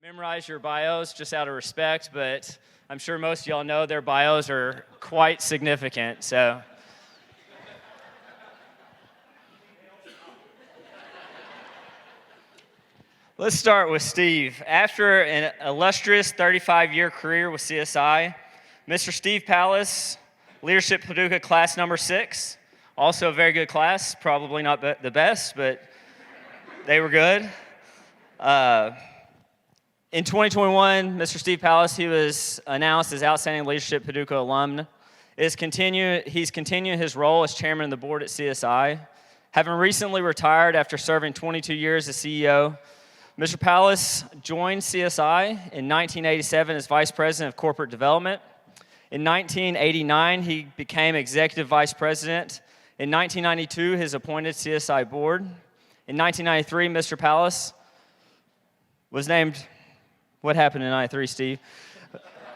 memorize your bios just out of respect, but I'm sure most of y'all know their bios are quite significant. So, let's start with Steve. After an illustrious 35-year career with CSI, Mr. Steve Pallas, Leadership Paducah class number 6, also a very good class, probably not the best, but they were good. In 2021, Mr. Steve Pallas, he was announced as Outstanding Leadership Paducah alum. He's continuing his role as chairman of the board at CSI. Having recently retired after serving 22 years as CEO, Mr. Pallas joined CSI in 1987 as Vice President of Corporate Development. In 1989, he became Executive Vice President. In 1992, he was appointed CSI board. In 1993, Mr. Pallas was named, what happened in 93, Steve?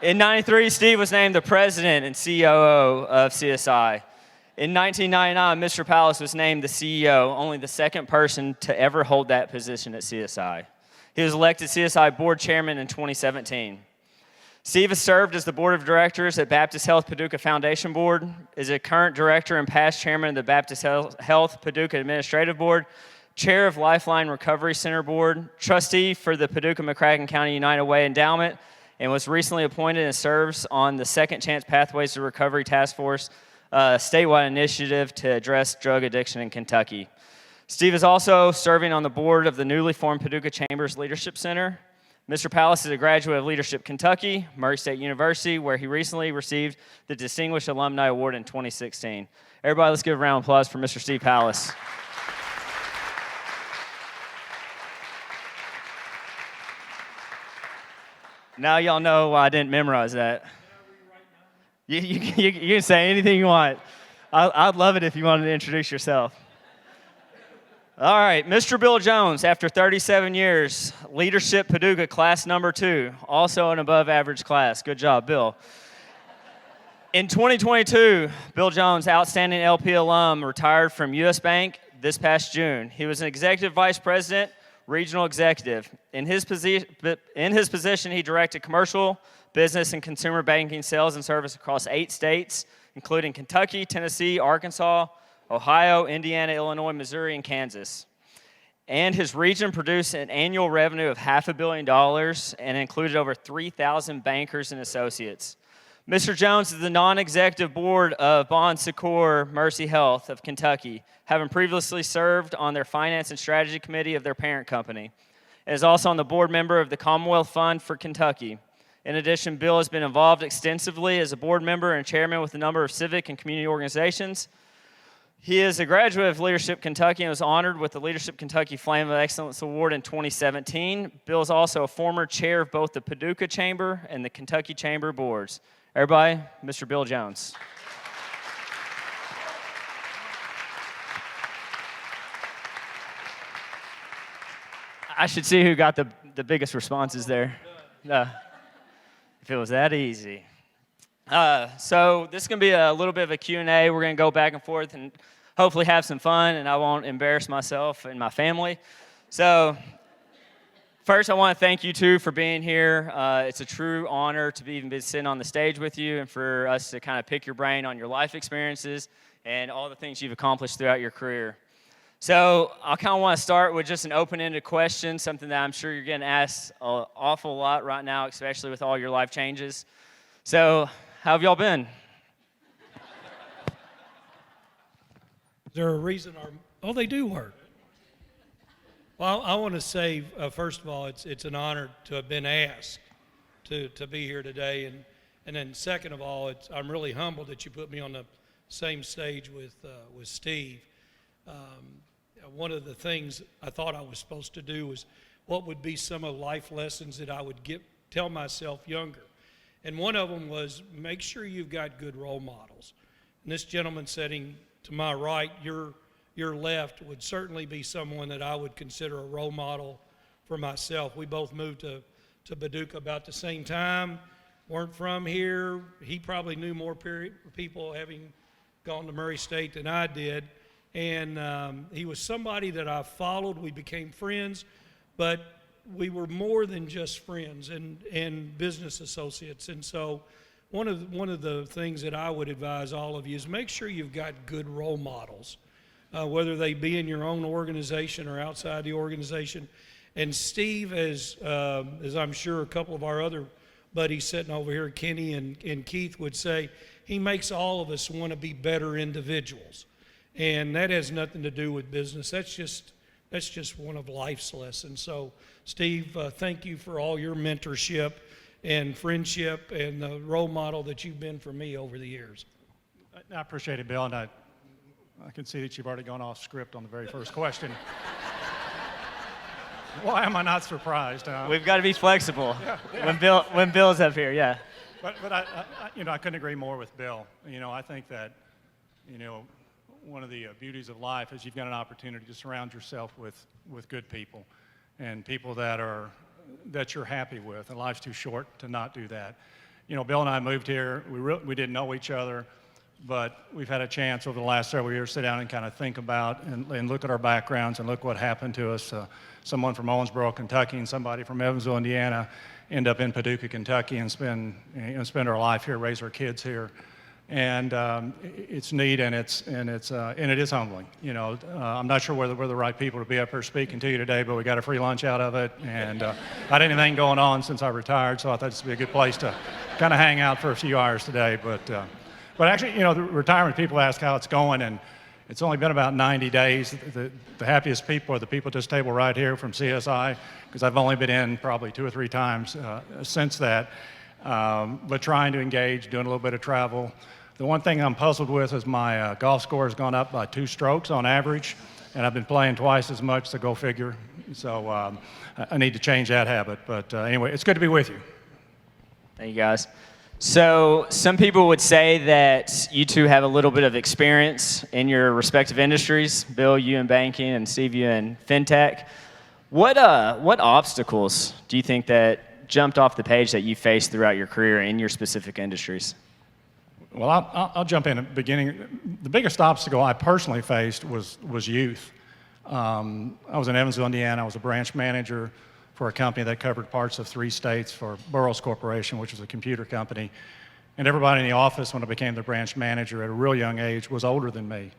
In 93, Steve was named the president and COO of CSI. In 1999, Mr. Pallas was named the CEO, only the second person to ever hold that position at CSI. He was elected CSI board chairman in 2017. Steve has served as the board of directors at Baptist Health Paducah Foundation Board, is a current director and past chairman of the Baptist Health Paducah Administrative Board, chair of Lifeline Recovery Center Board, trustee for the Paducah-McCracken County United Way Endowment, and was recently appointed and serves on the Second Chance Pathways to Recovery Task Force, a statewide initiative to address drug addiction in Kentucky. Steve is also serving on the board of the newly formed Paducah Chambers Leadership Center. Mr. Pallas is a graduate of Leadership Kentucky, Murray State University, where he recently received the Distinguished Alumni Award in 2016. Everybody, let's give a round of applause for Mr. Steve Pallas. Now y'all know why I didn't memorize that. You can say anything you want. I'd love it if you wanted to introduce yourself. All right, Mr. Bill Jones, after 37 years, Leadership Paducah class number 2, also an above average class. Good job, Bill. In 2022, Bill Jones, outstanding LP alum, retired from U.S. Bank this past June. He was an executive vice president, regional executive. In his position, he directed commercial, business, and consumer banking sales and service across 8 states, including Kentucky, Tennessee, Arkansas, Ohio, Indiana, Illinois, Missouri, and Kansas. And his region produced an annual revenue of $500 million and included over 3,000 bankers and associates. Mr. Jones is the non-executive board of Bon Secours Mercy Health of Kentucky, having previously served on their finance and strategy committee of their parent company, and is also on the board member of the Commonwealth Fund for Kentucky. In addition, Bill has been involved extensively as a board member and chairman with a number of civic and community organizations. He is a graduate of Leadership Kentucky and was honored with the Leadership Kentucky Flame of Excellence Award in 2017. Bill is also a former chair of both the Paducah Chamber and the Kentucky Chamber boards. Everybody, Mr. Bill Jones. I should see who got the biggest responses there. If it was that easy. So this is going to be a little bit of a Q&A. We're going to go back and forth and hopefully have some fun, and I won't embarrass myself and my family. So first, I want to thank you two for being here. It's a true honor to be even sitting on the stage with you and for us to kind of pick your brain on your life experiences and all the things you've accomplished throughout your career. So I kind of want to start with just an open-ended question, something that I'm sure you're getting asked an awful lot right now, especially with all your life changes. So how have y'all been? Is there a reason they do work? Well, I want to say, first of all, it's an honor to have been asked to be here today. And then second of all, I'm really humbled that you put me on the same stage with Steve. One of the things I thought I was supposed to do was what would be some of the life lessons that I would tell myself younger. And one of them was make sure you've got good role models. And this gentleman sitting to my right, your left, would certainly be someone that I would consider a role model for myself. We both moved to Paducah about the same time, weren't from here. He probably knew more people having gone to Murray State than I did. And he was somebody that I followed. We became friends. But we were more than just friends and business associates. And so one of the things that I would advise all of you is make sure you've got good role models, whether they be in your own organization or outside the organization. And Steve, as I'm sure a couple of our other buddies sitting over here, Kenny and Keith, would say, he makes all of us want to be better individuals. And that has nothing to do with business. That's just one of life's lessons. So, Steve, thank you for all your mentorship and friendship and the role model that you've been for me over the years. I appreciate it, Bill, and I can see that you've already gone off script on the very first question. Why am I not surprised? We've got to be flexible when Bill's up here, yeah. But I couldn't agree more with Bill. I think that, one of the beauties of life is you've got an opportunity to surround yourself with good people and people that you're happy with. And life's too short to not do that. Bill and I moved here. We didn't know each other, but we've had a chance over the last several years to sit down and kind of think about and look at our backgrounds and look what happened to us. Someone from Owensboro, Kentucky, and somebody from Evansville, Indiana, end up in Paducah, Kentucky, and spend our life here, raise our kids here. And it's neat, and it is humbling. I'm not sure whether we're the right people to be up here speaking to you today, but we got a free lunch out of it, and not anything going on since I retired, so I thought this would be a good place to kind of hang out for a few hours today. But actually, the retirement people ask how it's going, and it's only been about 90 days. The happiest people are the people at this table right here from CSI, because I've only been in probably 2 or 3 times since that. But trying to engage, doing a little bit of travel. The one thing I'm puzzled with is my golf score has gone up by 2 strokes on average, and I've been playing twice as much, so go figure. So I need to change that habit. But anyway, it's good to be with you. Thank you, guys. So some people would say that you two have a little bit of experience in your respective industries. Bill, you in banking, and Steve, you in fintech. What obstacles do you think that jumped off the page that you faced throughout your career in your specific industries? Well, I'll jump in at the beginning. The biggest obstacle I personally faced was youth. I was in Evansville, Indiana. I was a branch manager for a company that covered parts of 3 states for Burroughs Corporation, which was a computer company. And everybody in the office, when I became the branch manager at a real young age, was older than me.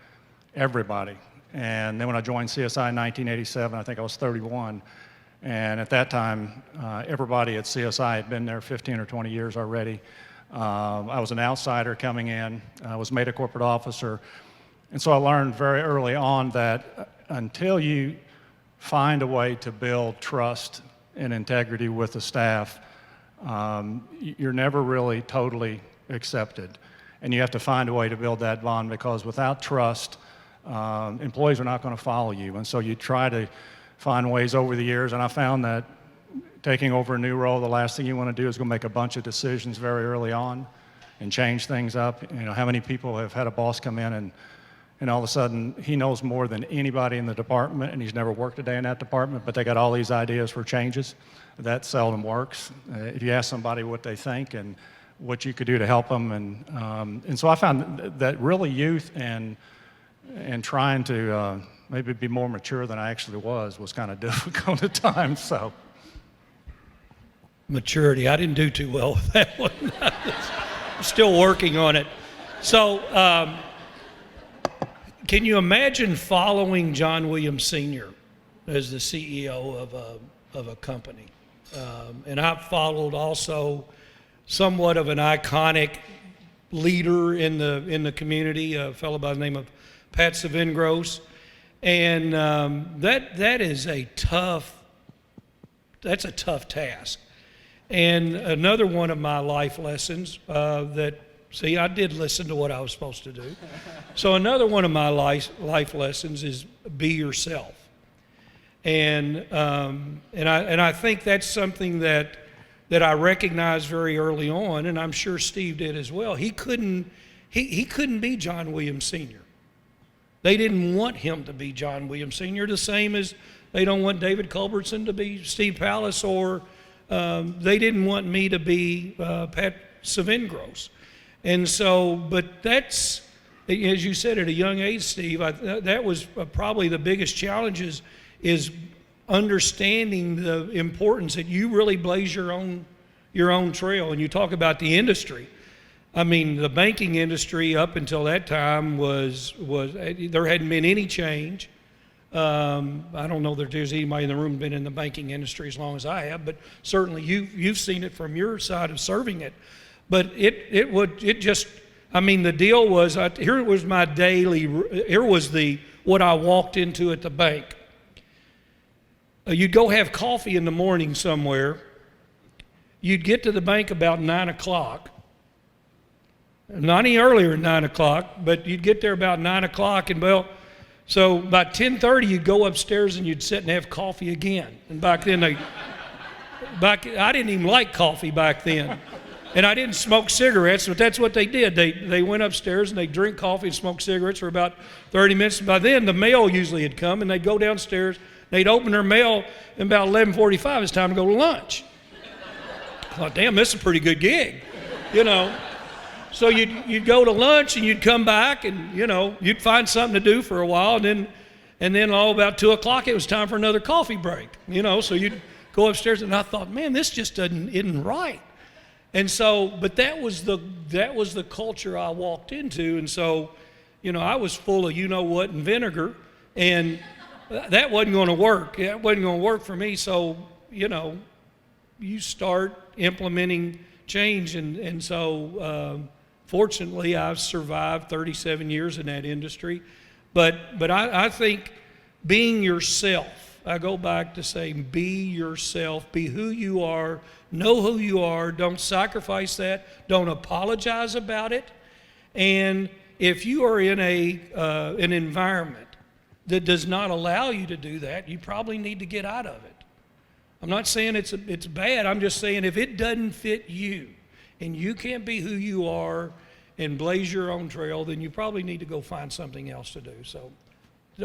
Everybody. And then when I joined CSI in 1987, I think I was 31. And at that time, everybody at CSI had been there 15 or 20 years already. I was an outsider coming in. I was made a corporate officer. And so I learned very early on that until you find a way to build trust and integrity with the staff, you're never really totally accepted. And you have to find a way to build that bond, because without trust, employees are not going to follow you. And so you try to find ways over the years, and I found that taking over a new role, the last thing you want to do is go make a bunch of decisions very early on and change things up. How many people have had a boss come in and all of a sudden he knows more than anybody in the department, and he's never worked a day in that department, but they got all these ideas for changes? That seldom works. If you ask somebody what they think and what you could do to help them, and so I found that really youth and trying to maybe be more mature than I actually was kind of difficult at times. So. Maturity. I didn't do too well with that one. I'm still working on it. So, can you imagine following John Williams Sr. as the CEO of a company? And I've followed also somewhat of an iconic leader in the community, a fellow by the name of Pat Savingros, and that is a tough task. And another one of my life lessons I did listen to what I was supposed to do. So another one of my life lessons is be yourself. And I think that's something that I recognized very early on, and I'm sure Steve did as well. He couldn't be John Williams Sr. They didn't want him to be John Williams Sr., the same as they don't want David Culbertson to be Steve Pallas, or they didn't want me to be Pat Savingros. And so, but that's, as you said, at a young age, Steve, that was probably the biggest challenges is understanding the importance that you really blaze your own trail. And you talk about the industry. I mean, the banking industry up until that time was there hadn't been any change. I don't know that there's anybody in the room been in the banking industry as long as I have, but certainly you've seen it from your side of serving it. But the deal was, here was my daily, here was what I walked into at the bank. You'd go have coffee in the morning somewhere. You'd get to the bank about 9 o'clock. Not any earlier than 9 o'clock, but you'd get there about 9 o'clock, and so about 10:30 you'd go upstairs and you'd sit and have coffee again. And back then I didn't even like coffee back then. And I didn't smoke cigarettes, but that's what they did. They went upstairs and they'd drink coffee and smoke cigarettes for about 30 minutes. By then the mail usually had come, and they'd go downstairs, they'd open their mail, and about 11:45 it's time to go to lunch. I thought, damn, this is a pretty good gig, So you'd go to lunch and you'd come back and, you'd find something to do for a while, and then about 2 o'clock it was time for another coffee break, so you'd go upstairs, and I thought, man, this just isn't right. And so, but that was the culture I walked into, and so, I was full of you-know-what and vinegar, and that wasn't going to work. That wasn't going to work for me, so, you start implementing change, and so fortunately I've survived 37 years in that industry. But I think being yourself, I go back to saying be yourself, be who you are, know who you are, don't sacrifice that, don't apologize about it. And if you are in an environment that does not allow you to do that, you probably need to get out of it. I'm not saying it's bad. I'm just saying if it doesn't fit you and you can't be who you are and blaze your own trail, then you probably need to go find something else to do. So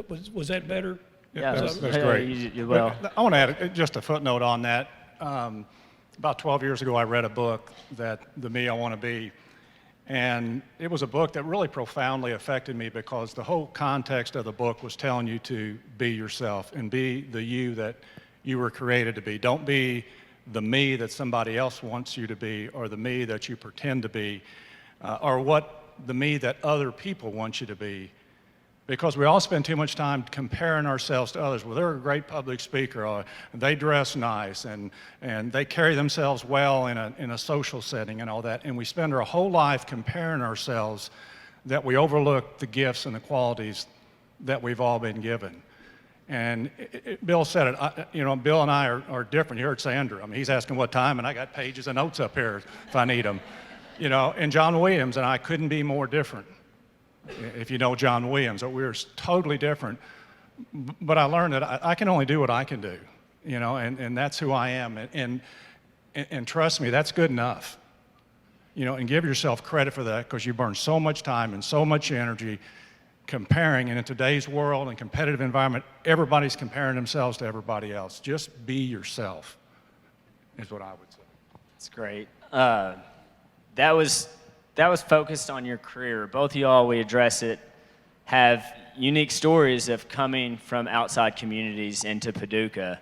was that better? Yeah, that's great. You well. I want to add just a footnote on that. About 12 years ago, I read a book, The Me I Want to Be. And it was a book that really profoundly affected me because the whole context of the book was telling you to be yourself and be the you that you were created to be. Don't be the me that somebody else wants you to be, or the me that you pretend to be, or the me that other people want you to be. Because we all spend too much time comparing ourselves to others. Well, they're a great public speaker, or they dress nice, and they carry themselves well in a social setting and all that. And we spend our whole life comparing ourselves that we overlook the gifts and the qualities that we've all been given. And Bill said it, Bill and I are different. You heard Sandra. I mean, he's asking what time, and I got pages of notes up here if I need them. And John Williams and I couldn't be more different. If you know John Williams, we're totally different. But I learned that I can only do what I can do, and that's who I am. And trust me, that's good enough. And give yourself credit for that, because you burn so much time and so much energy comparing. And in today's world and competitive environment, everybody's comparing themselves to everybody else. Just be yourself is what I would say. That's great. That was focused on your career. Both of y'all, we address it, have unique stories of coming from outside communities into Paducah.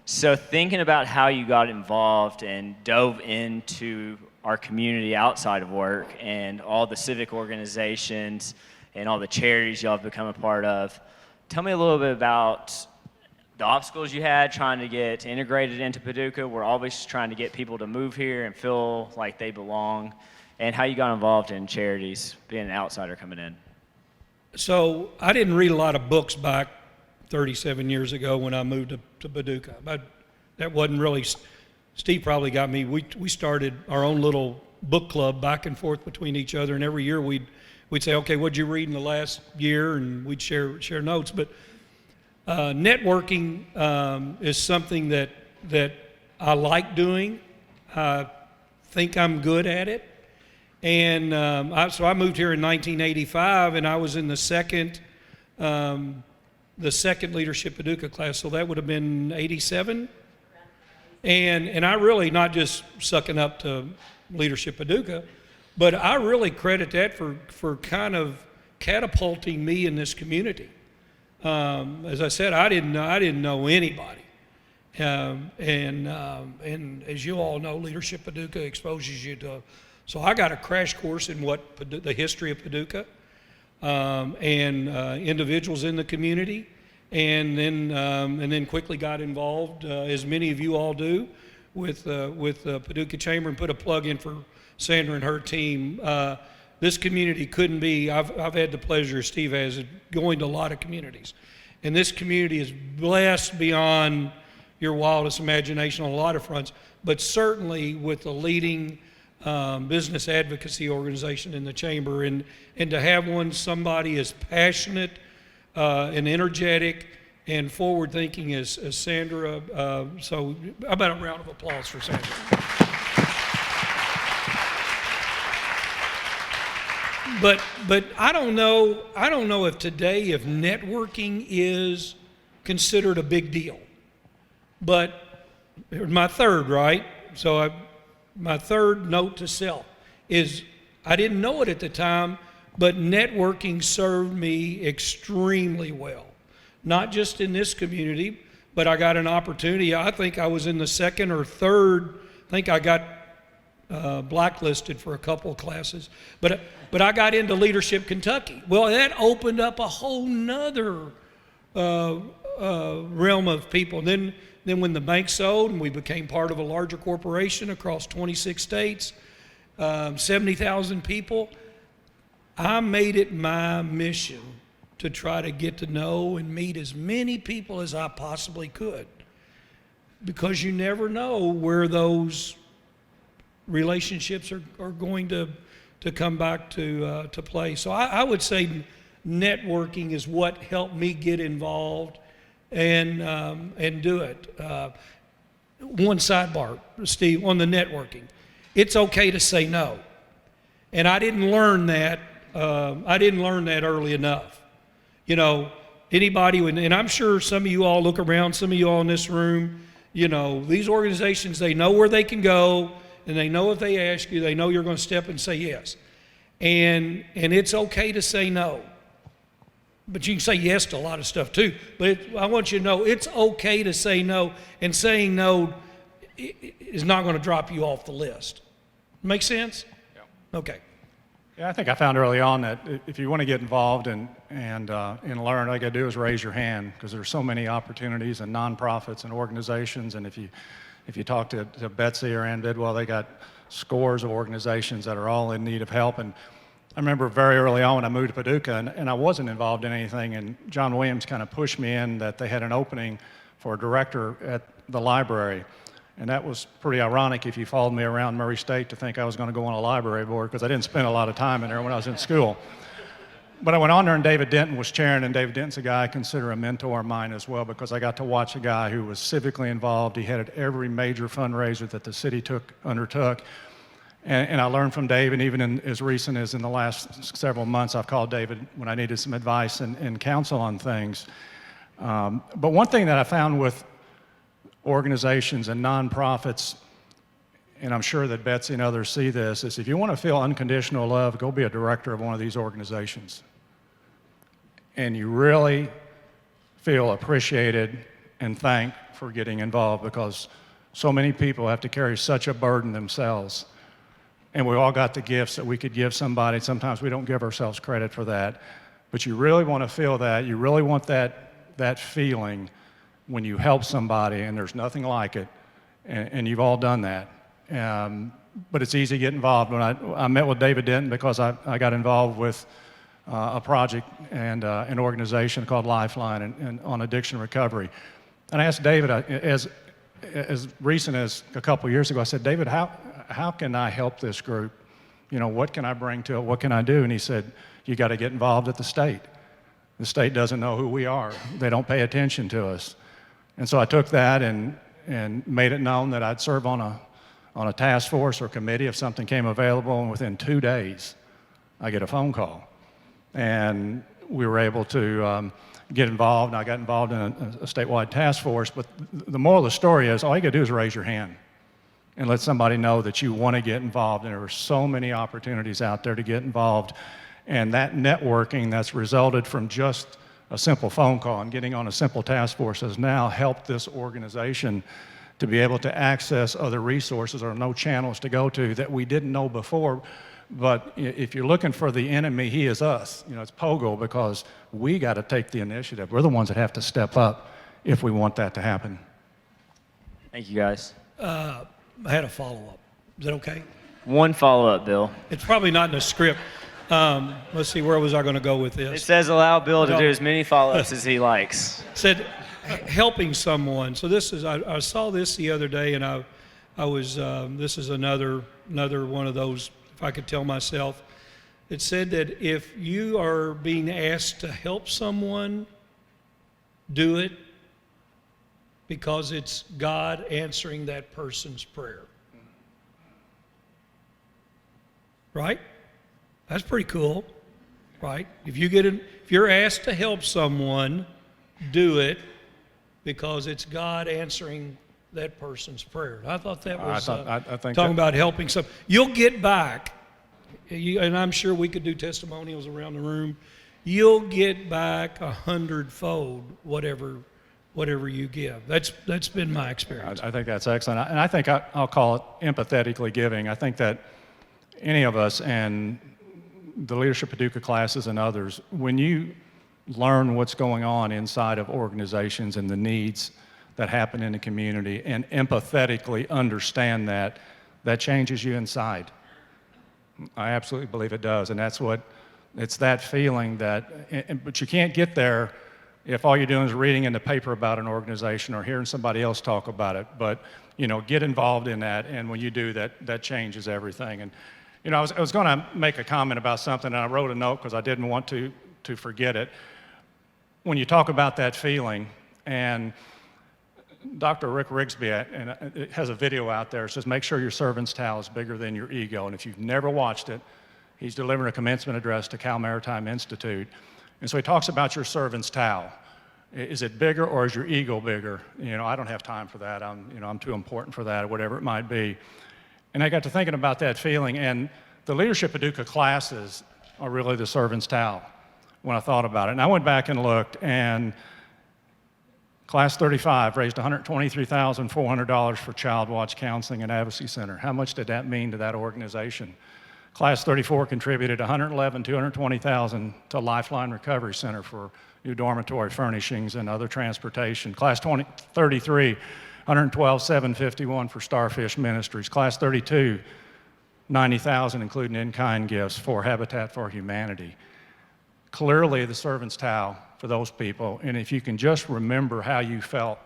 So thinking about how you got involved and dove into our community outside of work and all the civic organizations and all the charities y'all have become a part of, tell me a little bit about the obstacles you had trying to get integrated into Paducah. We're always trying to get people to move here and feel like they belong, and how you got involved in charities, being an outsider coming in. So I didn't read a lot of books back 37 years ago when I moved to Paducah. That wasn't really, Steve probably got me. We started our own little book club back and forth between each other, and every year we'd say, okay, what'd you read in the last year? And we'd share notes. But networking is something that I like doing. I think I'm good at it. And so I moved here in 1985, and I was in the second Leadership Paducah class, so that would have been 87. And I really, not just sucking up to Leadership Paducah, but I really credit that for kind of catapulting me in this community. As I said, I didn't know anybody. And as you all know, Leadership Paducah exposes you to. So I got a crash course in the history of Paducah and individuals in the community, and then quickly got involved, as many of you all do, with Paducah Chamber, and put a plug in for Sandra and her team. This community couldn't be. I've had the pleasure, Steve has, of going to a lot of communities, and this community is blessed beyond your wildest imagination on a lot of fronts, but certainly with the leading business advocacy organization in the chamber, and to have somebody as passionate and energetic and forward-thinking as Sandra. So how about a round of applause for Sandra? But I don't know if today, if networking is considered a big deal. But my third, right? So my third note to self is, I didn't know it at the time, but networking served me extremely well. Not just in this community, but I got an opportunity. I think I was in the second or third, I think I got blacklisted for a couple of classes, but I got into Leadership Kentucky. Well, that opened up a whole nother realm of people. Then when the bank sold and we became part of a larger corporation across 26 states, 70,000 people, I made it my mission to try to get to know and meet as many people as I possibly could, because you never know where those relationships are going to come back to play. So I would say networking is what helped me get involved and do it. One sidebar, Steve, on the networking. It's okay to say no. And I didn't learn that early enough. You know, anybody, and I'm sure some of you all look around, some of you all in this room, you know, these organizations, they know where they can go, and they know if they ask you, they know you're going to step and say yes. And it's okay to say no. But you can say yes to a lot of stuff too. But I want you to know it's okay to say no, and saying no is not going to drop you off the list. Make sense? Yeah. Okay. Yeah, I think I found early on that if you want to get involved and learn, all you got to do is raise your hand, because there's so many opportunities and nonprofits and organizations. And if you talk to Betsy or Ann Bidwell, they got scores of organizations that are all in need of help. And I remember very early on when I moved to Paducah, and I wasn't involved in anything, and John Williams kind of pushed me in that they had an opening for a director at the library. And that was pretty ironic if you followed me around Murray State to think I was going to go on a library board, because I didn't spend a lot of time in there when I was in school. But I went on there, and David Denton was chairing, and David Denton's a guy I consider a mentor of mine as well, because I got to watch a guy who was civically involved. He headed every major fundraiser that the city undertook. And I learned from Dave, and even as recent as in the last several months, I've called David when I needed some advice and counsel on things. But one thing that I found with organizations and nonprofits, and I'm sure that Betsy and others see this, is if you want to feel unconditional love, go be a director of one of these organizations. And you really feel appreciated and thanked for getting involved, because so many people have to carry such a burden themselves. And we all got the gifts that we could give somebody. Sometimes we don't give ourselves credit for that. But you really want to feel that. You really want that feeling when you help somebody, and there's nothing like it. And you've all done that. But it's easy to get involved. When I met with David Denton because I got involved with a project and an organization called Lifeline and on addiction recovery. And I asked David, as recent as a couple of years ago, I said, David, how can I help this group? You know, what can I bring to it? What can I do? And he said, you got to get involved at the state. The state doesn't know who we are. They don't pay attention to us. And so I took that and made it known that I'd serve on a task force or committee if something came available, and within 2 days, I get a phone call. And we were able to get involved, and I got involved in a statewide task force. But the moral of the story is, all you gotta do is raise your hand and let somebody know that you want to get involved. And there are so many opportunities out there to get involved. And that networking that's resulted from just a simple phone call and getting on a simple task force has now helped this organization to be able to access other resources or no channels to go to that we didn't know before. But if you're looking for the enemy, he is us. You know, it's Pogo, because we got to take the initiative. We're the ones that have to step up if we want that to happen. Thank you, guys. I had a follow-up. Is that okay? One follow-up, Bill. It's probably not in the script. Let's see, where was I going to go with It this? says allow Bill to do as many follow-ups as he likes. Said helping someone. So this is, I saw this the other day, and I was, this is another one of those, if I could tell myself. It said that if you are being asked to help someone, do it, because it's God answering that person's prayer. Right? That's pretty cool, right? If you're asked to help someone, do it, because it's God answering that person's prayer. I thought that was I think talking about helping some. You'll get back, and I'm sure we could do testimonials around the room. You'll get back 100-fold whatever you give. That's been my experience. I think that's excellent. And I think I'll call it empathetically giving. I think that any of us, and the Leadership Paducah classes and others, when you learn what's going on inside of organizations and the needs that happen in the community and empathetically understand that, that changes you inside. I absolutely believe it does. And it's that feeling that, but you can't get there if all you're doing is reading in the paper about an organization or hearing somebody else talk about it. But, get involved in that, and when you do that, that changes everything. And, I was going to make a comment about something, and I wrote a note because I didn't want to forget it. When you talk about that feeling, and Dr. Rick Rigsby it has a video out there. It says, make sure your servant's towel is bigger than your ego. And if you've never watched it, he's delivering a commencement address to Cal Maritime Institute. And so he talks about your servant's towel. Is it bigger or is your ego bigger? I don't have time for that. I'm too important for that, or whatever it might be. And I got to thinking about that feeling, and the Leadership Paducah classes are really the servant's towel when I thought about it. And I went back and looked, and Class 35 raised $123,400 for Child Watch Counseling and Advocacy Center. How much did that mean to that organization? Class 34 contributed $220,000 to Lifeline Recovery Center for new dormitory furnishings and other transportation. Class 33, $112,751 for Starfish Ministries. Class 32, $90,000, including in-kind gifts for Habitat for Humanity. Clearly, the servant's towel for those people. And if you can just remember how you felt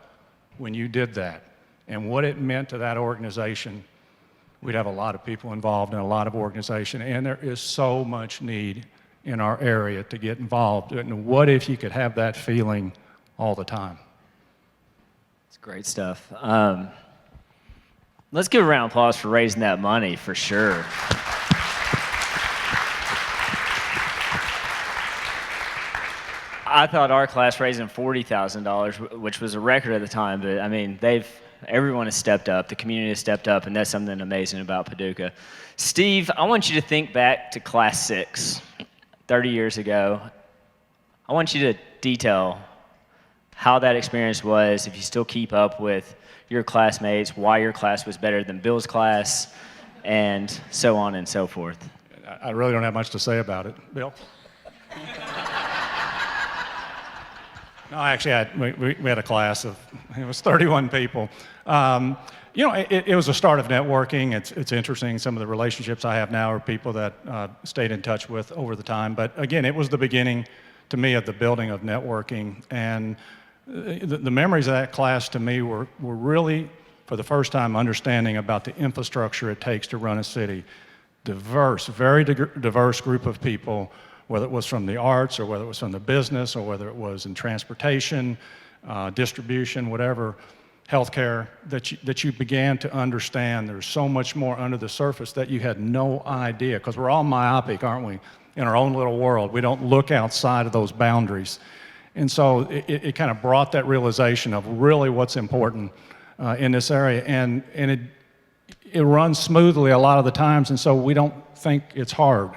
when you did that and what it meant to that organization, we'd have a lot of people involved in a lot of organization. And there is so much need in our area to get involved. And what if you could have that feeling all the time? It's great stuff. Let's give a round of applause for raising that money, for sure. I thought our class raising $40,000, which was a record at the time, but I mean, everyone has stepped up, the community has stepped up, and that's something amazing about Paducah. Steve, I want you to think back to Class 6, 30 years ago. I want you to detail how that experience was, if you still keep up with your classmates, why your class was better than Bill's class, and so on and so forth. I really don't have much to say about it. Bill? No, actually, we had a class of, it was 31 people. It was a start of networking. It's interesting. Some of the relationships I have now are people that stayed in touch with over the time. But again, it was the beginning, to me, of the building of networking. And the memories of that class, to me, were really, for the first time, understanding about the infrastructure it takes to run a city. Diverse, very diverse group of people, whether it was from the arts or whether it was from the business or whether it was in transportation, distribution, whatever, healthcare, that you began to understand there's so much more under the surface that you had no idea, because we're all myopic, aren't we, in our own little world. We don't look outside of those boundaries. And so it kind of brought that realization of really what's important in this area. And it runs smoothly a lot of the times, and so we don't think it's hard.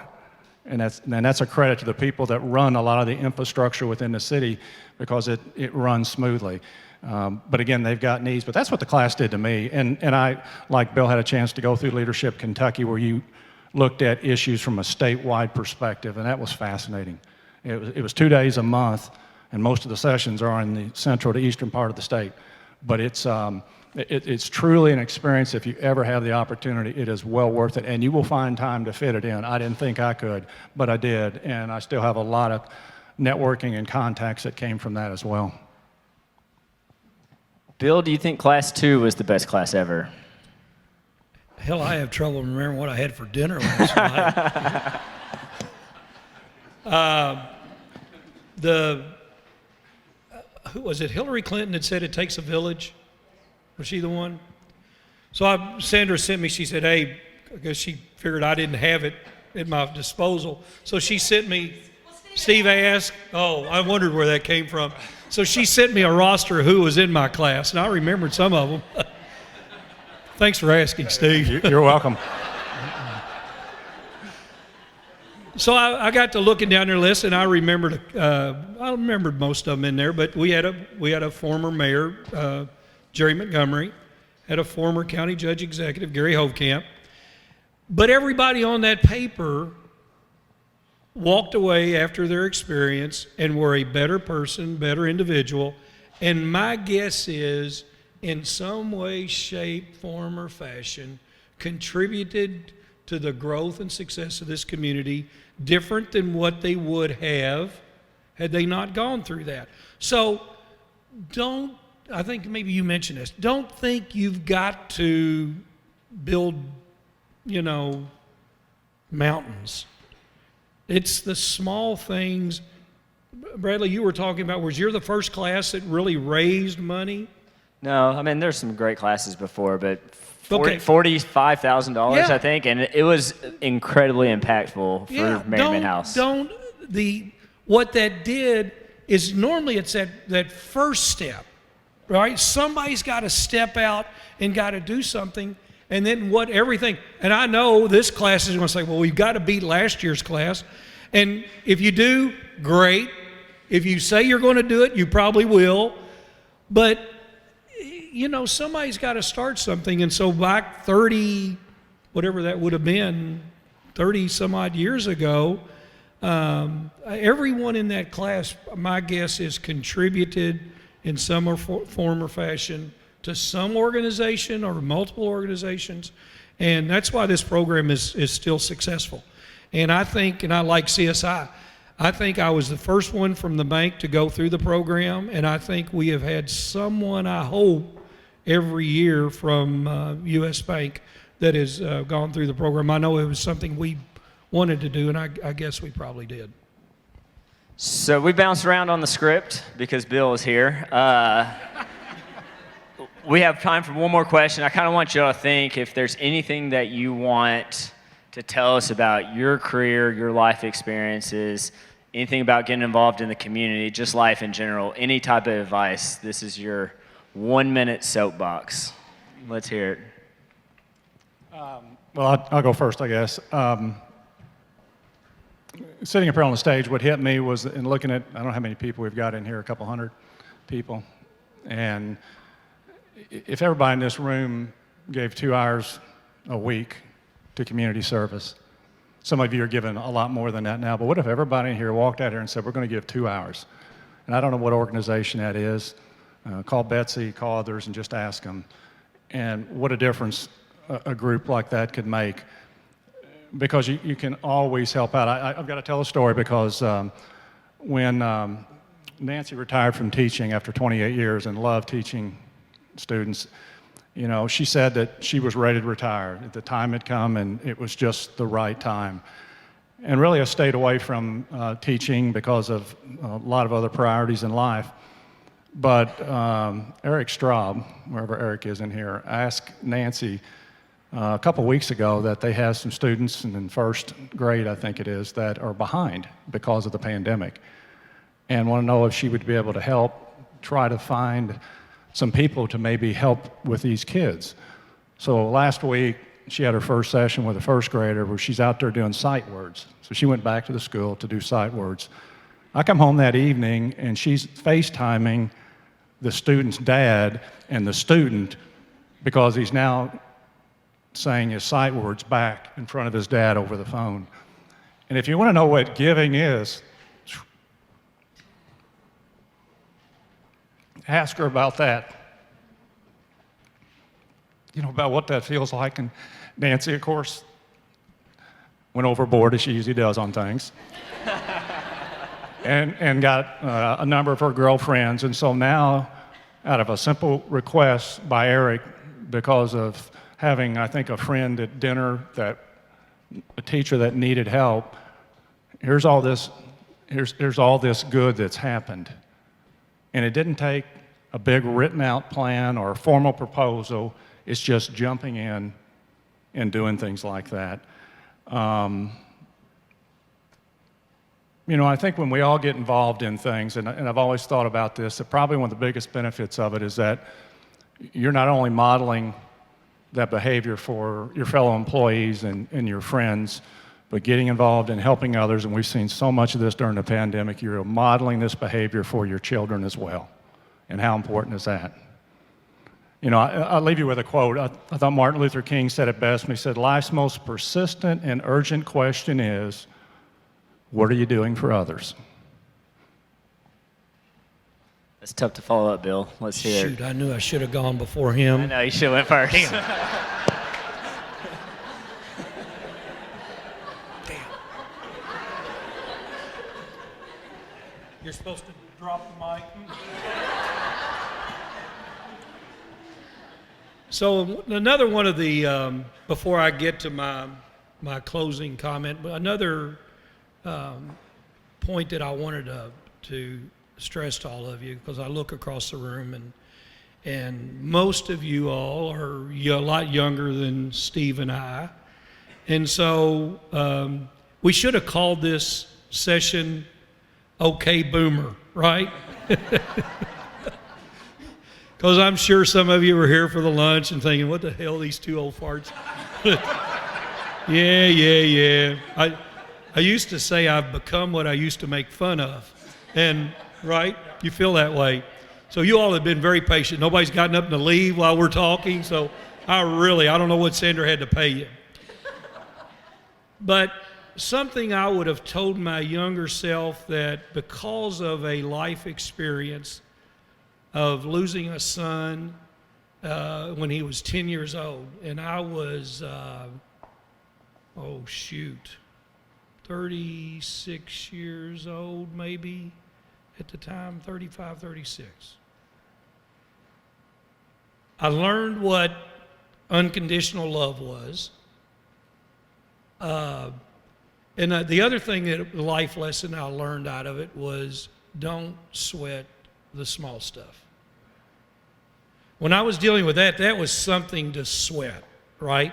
And that's a credit to the people that run a lot of the infrastructure within the city because it runs smoothly. But again, they've got needs. But that's what the class did to me. And I, like Bill, had a chance to go through Leadership Kentucky where you looked at issues from a statewide perspective, and that was fascinating. It was 2 days a month, and most of the sessions are in the central to eastern part of the state. But it's truly an experience. If you ever have the opportunity, it is well worth it, and you will find time to fit it in. I didn't think I could, but I did, and I still have a lot of networking and contacts that came from that as well. Bill, do you think class 2 was the best class ever? Hell, I have trouble remembering what I had for dinner last night. Who was it? Hillary Clinton that said it takes a village. Was she the one? So Sandra sent me, she said, hey, I guess she figured I didn't have it at my disposal. So she sent me, Steve asked, oh, I wondered where that came from. So she sent me a roster of who was in my class, and I remembered some of them. Thanks for asking, Steve. You're welcome. So I got to looking down their list, and I remembered most of them in there. But we had a former mayor, Jerry Montgomery, had a former county judge executive, Gary Hovkamp. But everybody on that paper walked away after their experience and were a better person, better individual. And my guess is, in some way, shape, form, or fashion, contributed to the growth and success of this community different than what they would have had they not gone through that. So I think maybe you mentioned this, don't think you've got to build, mountains. It's the small things. Bradley, you were talking about, was you the first class that really raised money? No, I mean, there's some great classes before, but Okay. $45,000, Yeah. I think, and it was incredibly impactful for Merriman House. What that did is normally it's that first step, right? Somebody's got to step out and got to do something, and then and I know this class is going to say, well, we've got to beat last year's class, and if you do, great. If you say you're going to do it, you probably will, but somebody's got to start something. And so back 30, whatever that would have been, 30 some odd years ago, everyone in that class, my guess is contributed in some form or fashion to some organization or multiple organizations. And that's why this program is still successful. And I think, and I like CSI, I think I was the first one from the bank to go through the program, and I think we have had someone, I hope, every year from U.S. Bank that has gone through the program. I know it was something we wanted to do, and I guess we probably did. So we bounced around on the script because Bill is here. We have time for one more question. I kind of want you all to think if there's anything that you want to tell us about your career, your life experiences, anything about getting involved in the community, just life in general, any type of advice. This is your 1-minute soapbox. Let's hear it. Well, I'll go first, I guess. Sitting up here on the stage, what hit me was in looking at, I don't know how many people we've got in here, a couple hundred people. And if everybody in this room gave 2 hours a week to community service, some of you are giving a lot more than that now, but what if everybody in here walked out here and said, we're going to give 2 hours? And I don't know what organization that is. Call Betsy, call others, and just ask them. And what a difference a group like that could make. Because you can always help out. I've got to tell a story because when Nancy retired from teaching after 28 years and loved teaching students, she said that she was ready to retire. The time had come and it was just the right time. And really I stayed away from teaching because of a lot of other priorities in life. But Eric Straub, wherever Eric is in here, asked Nancy a couple weeks ago that they have some students in first grade, I think it is, that are behind because of the pandemic, and want to know if she would be able to help try to find some people to maybe help with these kids. So last week, she had her first session with a first grader where she's out there doing sight words. So she went back to the school to do sight words. I come home that evening and she's FaceTiming the student's dad and the student because he's now saying his sight words back in front of his dad over the phone. And if you want to know what giving is, ask her about that. You know, about what that feels like. And Nancy, of course, went overboard as she usually does on things. and got a number of her girlfriends. And so now, out of a simple request by Eric, because of having, I think, a friend at dinner, a teacher that needed help, here's all this good that's happened. And it didn't take a big written out plan or a formal proposal. It's just jumping in and doing things like that. You know, I think when we all get involved in things, and I've always thought about this, that probably one of the biggest benefits of it is that you're not only modeling that behavior for your fellow employees and your friends, but getting involved in helping others, and we've seen so much of this during the pandemic, you're modeling this behavior for your children as well. And how important is that? You know, I'll leave you with a quote. I thought Martin Luther King said it best when he said, life's most persistent and urgent question is, what are you doing for others? It's tough to follow up, Bill. Let's hear it. Shoot, I knew I should have gone before him. I know, you should have went first. Damn. You're supposed to drop the mic. So another one of the, before I get to my closing comment, another point that I wanted to stress to all of you, because I look across the room and most of you all are a lot younger than Steve and I. And so we should have called this session Okay Boomer, right? Because I'm sure some of you were here for the lunch and thinking, what the hell, these two old farts? Yeah. I used to say I've become what I used to make fun of. And, right, you feel that way. So you all have been very patient. Nobody's gotten up to leave while we're talking. So I don't know what Sandra had to pay you. But something I would have told my younger self, that because of a life experience of losing a son when he was 10 years old, and I was, 36 years old maybe at the time, 35, 36. I learned what unconditional love was. And the other thing, the life lesson I learned out of it was, don't sweat the small stuff. When I was dealing with that was something to sweat, right?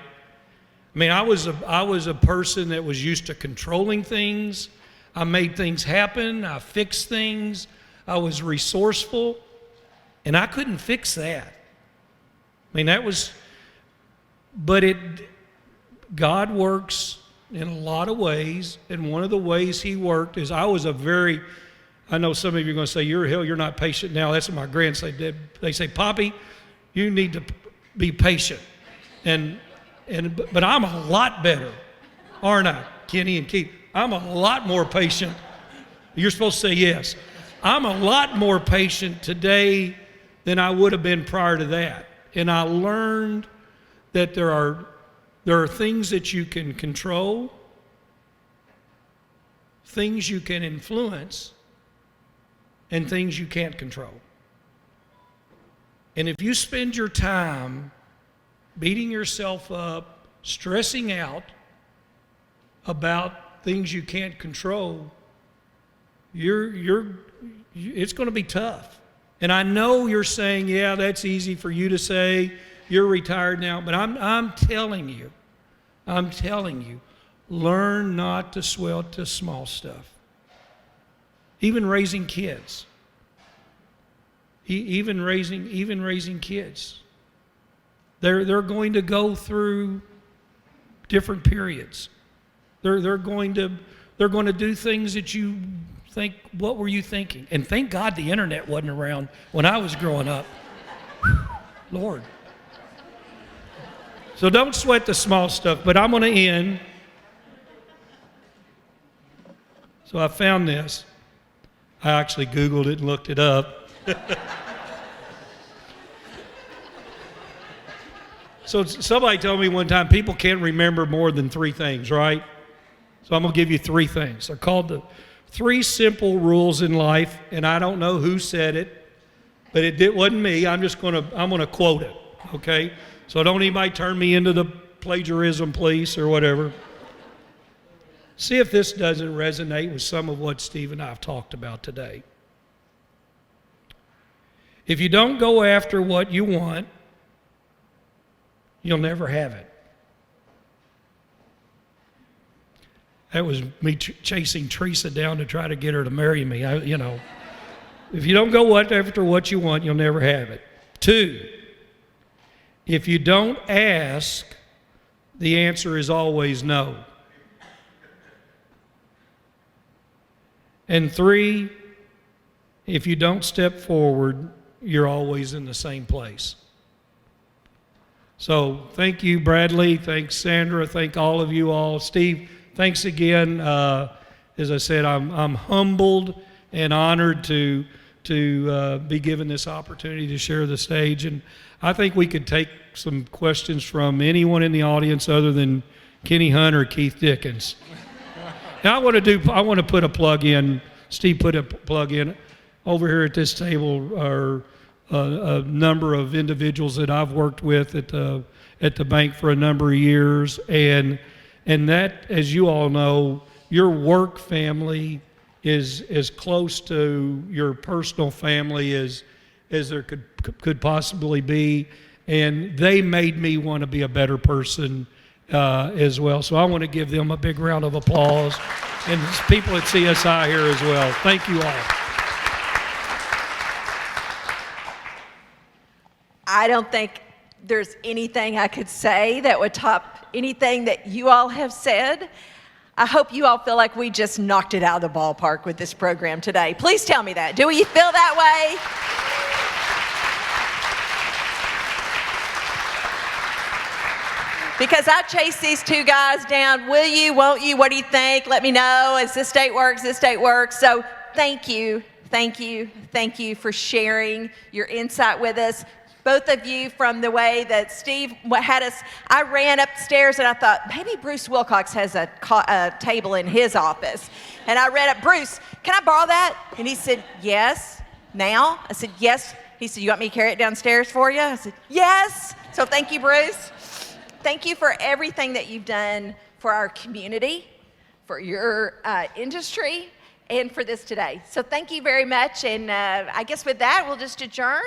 I mean, I was a person that was used to controlling things. I made things happen. I fixed things. I was resourceful, and I couldn't fix that. I mean, God works in a lot of ways, and one of the ways He worked is I know some of you are going to say, you're not patient now. That's what my grandsons did. They say, Poppy, you need to be patient. But I'm a lot better, aren't I, Kenny and Keith? I'm a lot more patient. You're supposed to say yes. I'm a lot more patient today than I would have been prior to that. And I learned that there are things that you can control, things you can influence, and things you can't control. And if you spend your time beating yourself up, stressing out about things you can't control, it's going to be tough. And I know you're saying, yeah, that's easy for you to say. You're retired now, but I'm telling you, learn not to sweat the small stuff. Even raising kids. Even raising kids. They're going to go through different periods. They're going to do things that you think, what were you thinking? And thank God the internet wasn't around when I was growing up. Lord. So don't sweat the small stuff, but I'm going to end. So I found this. I actually Googled it and looked it up. So somebody told me one time people can't remember more than 3 things, right? So I'm going to give you 3 things. They're called the 3 simple rules in life, and I don't know who said it, but it wasn't me. I'm going to quote it, okay? So don't anybody turn me into the plagiarism police or whatever. See if this doesn't resonate with some of what Steve and I have talked about today. If you don't go after what you want, you'll never have it. That was me chasing Teresa down to try to get her to marry me. If you don't go after what you want, you'll never have it. 2, if you don't ask, the answer is always no. And 3, if you don't step forward, you're always in the same place. So thank you, Bradley. Thanks, Sandra. Thank all of you all. Steve, thanks again. As I said, I'm humbled and honored to be given this opportunity to share the stage. And I think we could take some questions from anyone in the audience other than Kenny Hunt or Keith Dickens. Now I want to put a plug in. Steve put a plug in. Over here at this table are a number of individuals that I've worked with at the bank for a number of years, and that, as you all know, your work family is as close to your personal family as there could possibly be, and they made me want to be a better person as well. So I want to give them a big round of applause, and people at CSI here as well. Thank you all. I don't think there's anything I could say that would top anything that you all have said. I hope you all feel like we just knocked it out of the ballpark with this program today. Please tell me that. Do you feel that way? Because I chased these 2 guys down. Will you, won't you, what do you think? Let me know. Is this date works, this date works? So thank you for sharing your insight with us. Both of you, from the way that Steve had us, I ran upstairs and I thought, maybe Bruce Wilcox has a table in his office. And I ran up, Bruce, can I borrow that? And he said, yes. Now? I said, yes. He said, you want me to carry it downstairs for you? I said, yes. So thank you, Bruce. Thank you for everything that you've done for our community, for your industry, and for this today. So thank you very much. And I guess with that, we'll just adjourn.